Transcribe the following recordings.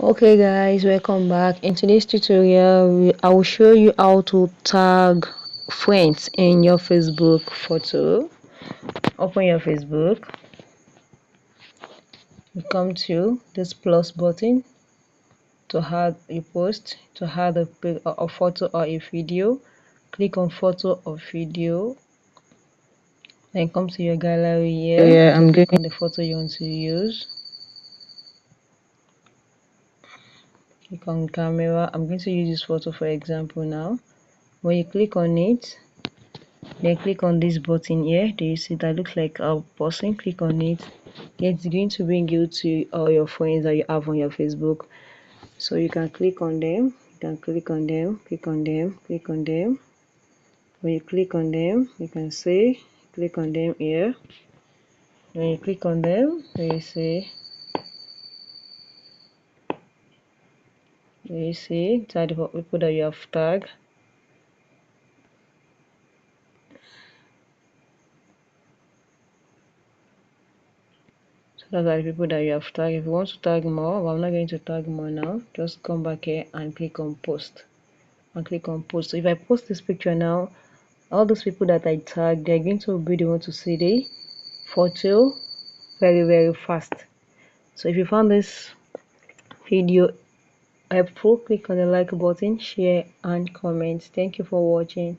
Okay guys, welcome back. In today's tutorial I will show you how to tag friends in your Facebook photo. Open your Facebook, you come to this plus button to add a post, to add a photo or a video. Click on photo or video, then come to your gallery here. I'm click on the photo you want to use. Click on camera. I'm going to use this photo for example now. When you click on it, then click on this button here. Do you see that looks like a person? Click on it. It's going to bring you to all your friends that you have on your Facebook. So you can click on them, you can click on them, click on them, click on them. When you click on them, you can say click on them here. When you click on them, you see type of people that you have tagged. So those are the people that you have tagged. If you want to tag more, but I'm not going to tag more now, just come back here and click on post. And click on post. So if I post this picture now, all those people that I tagged, they're going to be the one to see the photo very fast. So if you found this video helpful, click on the like button, share and comment. Thank you for watching.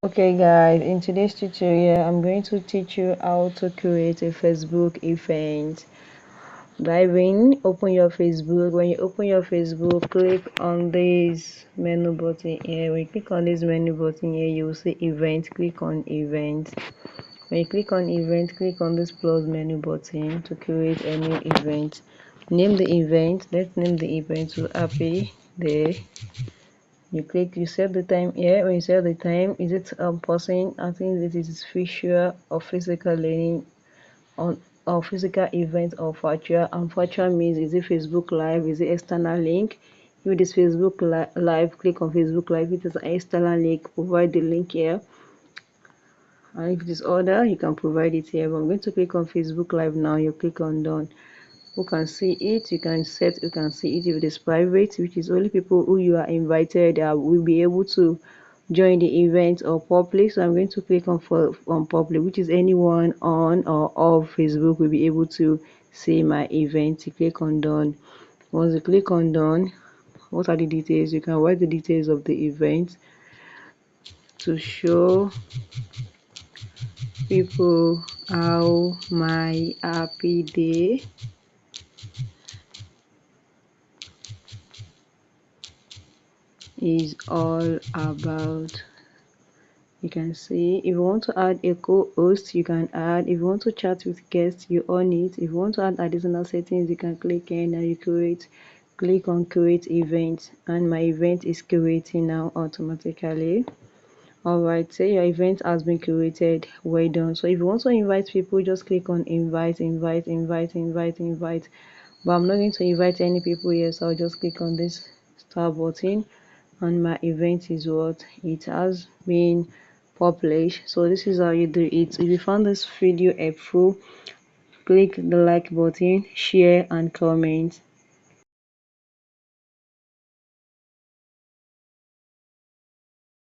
Okay guys, in today's tutorial I'm going to teach you how to create a Facebook event. Dive in, open your Facebook. When you open your Facebook, click on this menu button here. When you click on this menu button here, you will see event. Click on event. When you click on event, click on this plus menu button to create a new event. Name the event. Let's name the event to Happy Day. You set the time here. When you set the time, is it person? I think this is visual or physical learning on or physical event or virtual. And virtual means, is it Facebook live, is it external link? If it is Facebook live, click on Facebook live. If it is an external link, provide the link here. And if it is other, you can provide it here. But I'm going to click on Facebook live now. You click on done. Who can see it? You can set, you can see it. If it is private, which is only people who you are invited will be able to join the event, or public. So I'm going to click on public, which is anyone on or off Facebook will be able to see my event. You click on done. Once you click on done, what are the details? You can write the details of the event to show people how my happy day is all about. You can see if you want to add a co-host, you can add. If you want to chat with guests, you own it. If you want to add additional settings, you can click in and you click on create event, and my event is creating now automatically. Alright, say your event has been created. Well done. So if you want to invite people, just click on invite. But I'm not going to invite any people here, so I'll just click on this star button, and my event is what it has been published. So this is how you do it. If you found this video helpful, click the like button, share and comment.